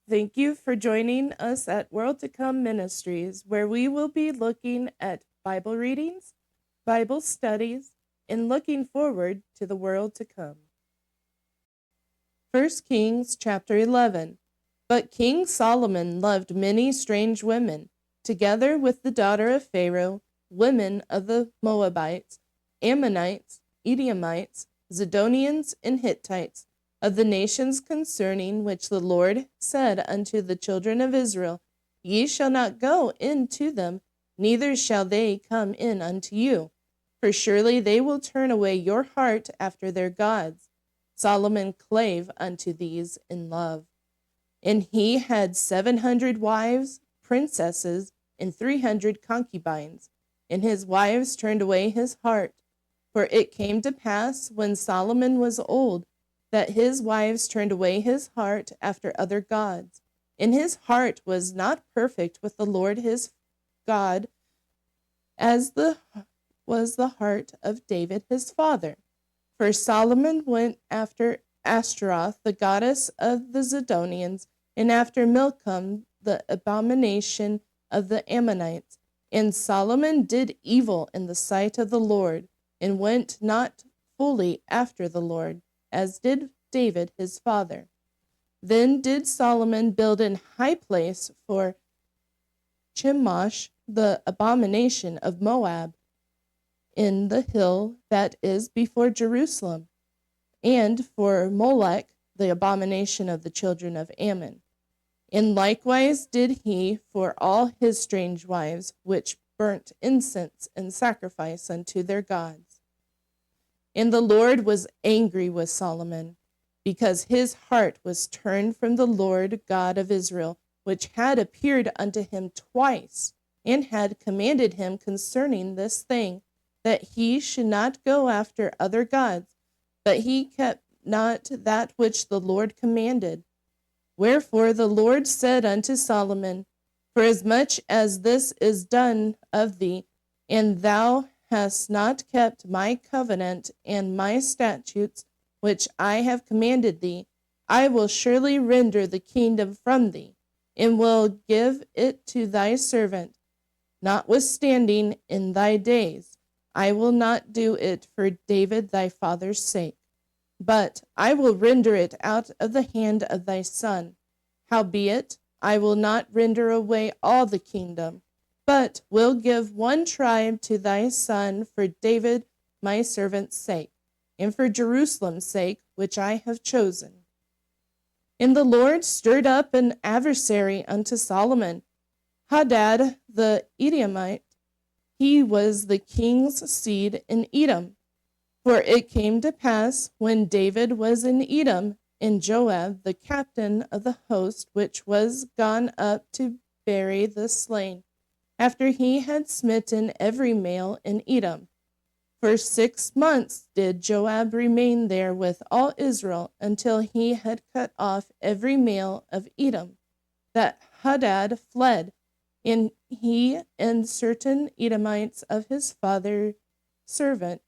Thank you for joining us at World to Come Ministries, where we will be looking at Bible readings, Bible studies, and looking forward to the world to come. 1 Kings chapter 11. But King Solomon loved many strange women, together with the daughter of Pharaoh, women of the Moabites, Ammonites, Edomites, Zidonians, and Hittites, of the nations concerning which the Lord said unto the children of Israel, Ye shall not go in to them, neither shall they come in unto you. For surely they will turn away your heart after their gods. Solomon clave unto these in love. And he had 700 wives, princesses, and 300 concubines. And his wives turned away his heart. For it came to pass, when Solomon was old, that his wives turned away his heart after other gods. And his heart was not perfect with the Lord his God, as was the heart of David his father. For Solomon went after Ashtoreth, the goddess of the Zidonians, and after Milcom, the abomination of the Ammonites. And Solomon did evil in the sight of the Lord, and went not fully after the Lord, as did David his father. Then did Solomon build an high place for Chemosh, the abomination of Moab, in the hill that is before Jerusalem, and for Molech, the abomination of the children of Ammon. And likewise did he for all his strange wives, which burnt incense and sacrifice unto their gods. And the Lord was angry with Solomon, because his heart was turned from the Lord God of Israel, which had appeared unto him twice, and had commanded him concerning this thing, that he should not go after other gods, but he kept not that which the Lord commanded. Wherefore the Lord said unto Solomon, Forasmuch as this is done of thee, and thou hast not kept my covenant and my statutes, which I have commanded thee, I will surely render the kingdom from thee, and will give it to thy servant. Notwithstanding, in thy days, I will not do it for David thy father's sake, but I will render it out of the hand of thy son. Howbeit, I will not render away all the kingdom, but will give one tribe to thy son for David my servant's sake, and for Jerusalem's sake, which I have chosen. And the Lord stirred up an adversary unto Solomon, Hadad the Edomite. He was the king's seed in Edom. For it came to pass, when David was in Edom, and Joab, the captain of the host, which was gone up to bury the slain, after he had smitten every male in Edom. For 6 months did Joab remain there with all Israel, until he had cut off every male of Edom. That Hadad fled, and he and certain Edomites of his father's servants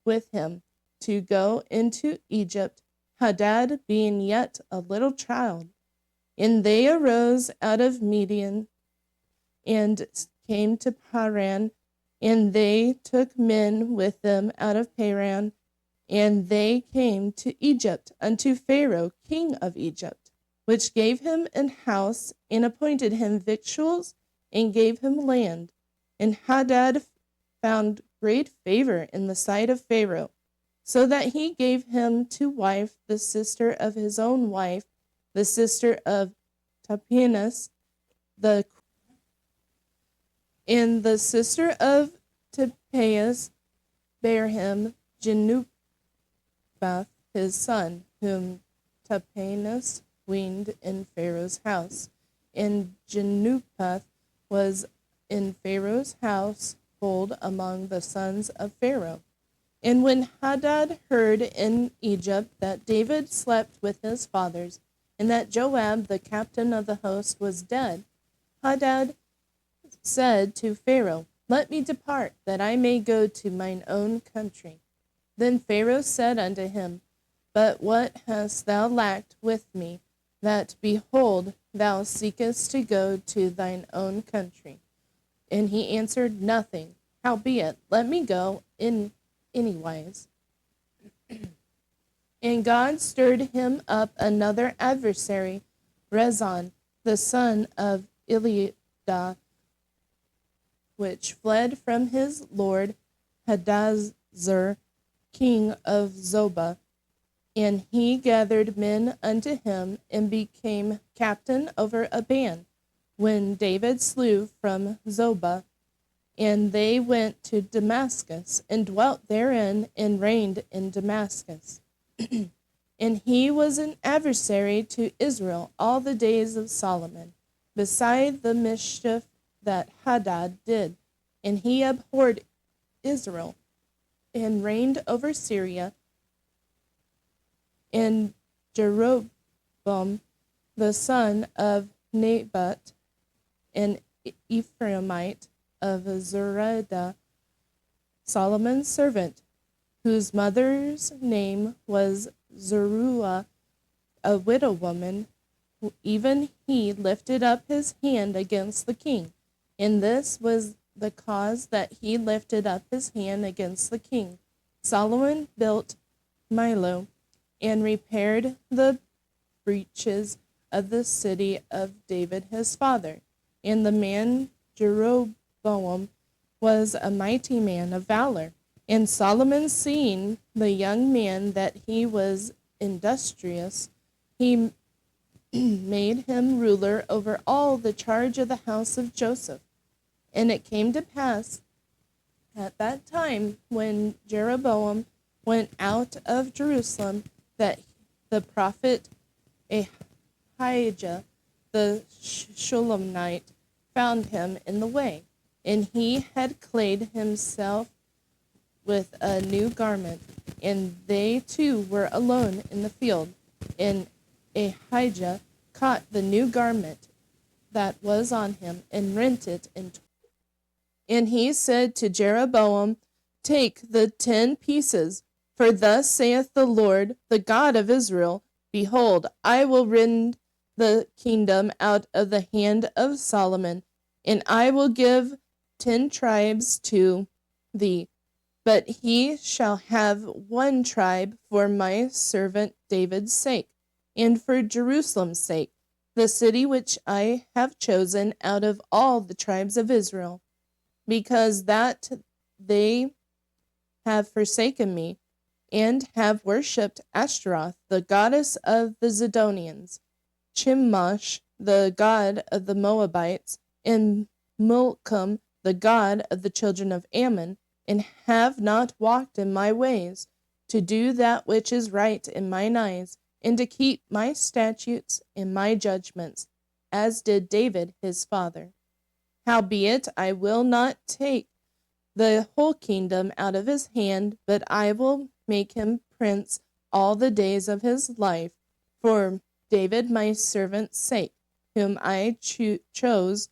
with him, to go into Egypt, Hadad being yet a little child. And they arose out of Midian, and came to Paran, and they took men with them out of Paran, and they came to Egypt unto Pharaoh king of Egypt, which gave him an house, and appointed him victuals, and gave him land. And Hadad found great favor in the sight of Pharaoh, so that he gave him to wife the sister of his own wife, the sister of Tahpenes, and the sister of Tahpenes bare him Genubath his son, whom Tahpenes weaned in Pharaoh's house. And Genubath was in Pharaoh's household among the sons of Pharaoh. And when Hadad heard in Egypt that David slept with his fathers, and that Joab, the captain of the host, was dead, Hadad said to Pharaoh, Let me depart, that I may go to mine own country. Then Pharaoh said unto him, But what hast thou lacked with me, that, behold, thou seekest to go to thine own country? And he answered, Nothing. Howbeit, let me go in anywise. And God stirred him up another adversary, Rezon, the son of Eliada, which fled from his lord Hadazer, king of Zobah. And he gathered men unto him, and became captain over a band, when David slew from Zobah. And they went to Damascus, and dwelt therein, and reigned in Damascus. And he was an adversary to Israel all the days of Solomon, beside the mischief that Hadad did. And he abhorred Israel, and reigned over Syria. And Jeroboam, the son of Nebat, an Ephraimite of Zereda, Solomon's servant, whose mother's name was Zeruiah, a widow woman, even he lifted up his hand against the king. And this was the cause that he lifted up his hand against the king. Solomon built Milo, and repaired the breaches of the city of David his father. And the man Jeroboam was a mighty man of valor. And Solomon, seeing the young man that he was industrious, he made him ruler over all the charge of the house of Joseph. And it came to pass at that time, when Jeroboam went out of Jerusalem, that the prophet Ahijah the Shulamite found him in the way, and he had clad himself with a new garment, and they two were alone in the field. And Ahijah caught the new garment that was on him, and rent it in twain. And he said to Jeroboam, Take the 10 pieces, for thus saith the Lord, the God of Israel, Behold, I will rend the kingdom out of the hand of Solomon, and I will give 10 tribes to thee. But he shall have 1 tribe for my servant David's sake, and for Jerusalem's sake, the city which I have chosen out of all the tribes of Israel, because that they have forsaken me, and have worshipped Ashtoreth, the goddess of the Zidonians, Chemosh, the god of the Moabites, and Milcom, the god of the children of Ammon, and have not walked in my ways, to do that which is right in mine eyes, and to keep my statutes and my judgments, as did David his father. Howbeit I will not take the whole kingdom out of his hand, but I will make him prince all the days of his life, for David my servant's sake, whom I chose,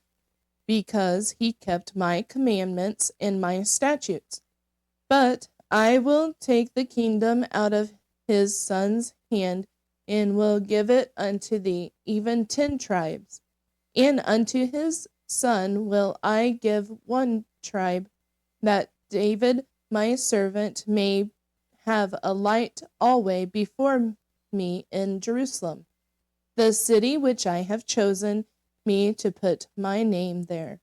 because he kept my commandments and my statutes. But I will take the kingdom out of his son's hand, and will give it unto thee, even 10 tribes. And unto his son will I give 1 tribe, that David my servant may have a light alway before me in Jerusalem, the city which I have chosen me to put my name there.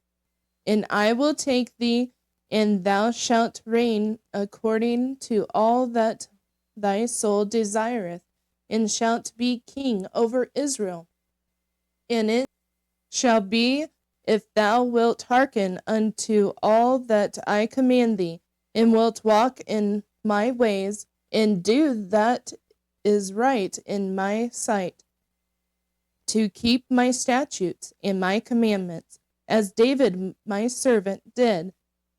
And I will take thee, and thou shalt reign according to all that thy soul desireth, and shalt be king over Israel. And it shall be, if thou wilt hearken unto all that I command thee, and wilt walk in my ways, and do that is right in my sight, to keep my statutes and my commandments, as David my servant did,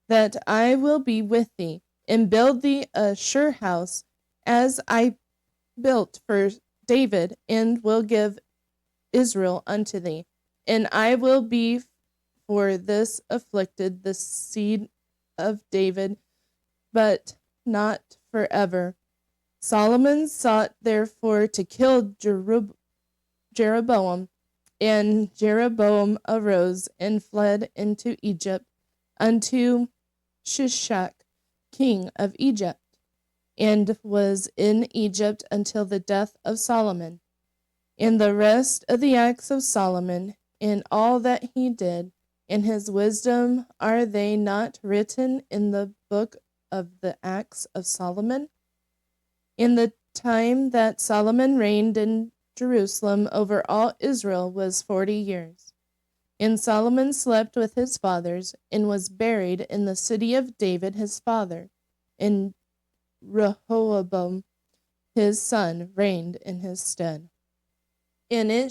that I will be with thee, and build thee a sure house, as I built for David, and will give Israel unto thee. And I will be for this afflicted the seed of David, but not forever. Solomon sought therefore to kill Jeroboam. And Jeroboam arose and fled into Egypt unto Shishak, king of Egypt, and was in Egypt until the death of Solomon. And the rest of the acts of Solomon, and all that he did, and his wisdom, are they not written in the book of the acts of Solomon? In the time that Solomon reigned in Jerusalem over all Israel was 40 years. And Solomon slept with his fathers, and was buried in the city of David his father, and Rehoboam his son reigned in his stead. And it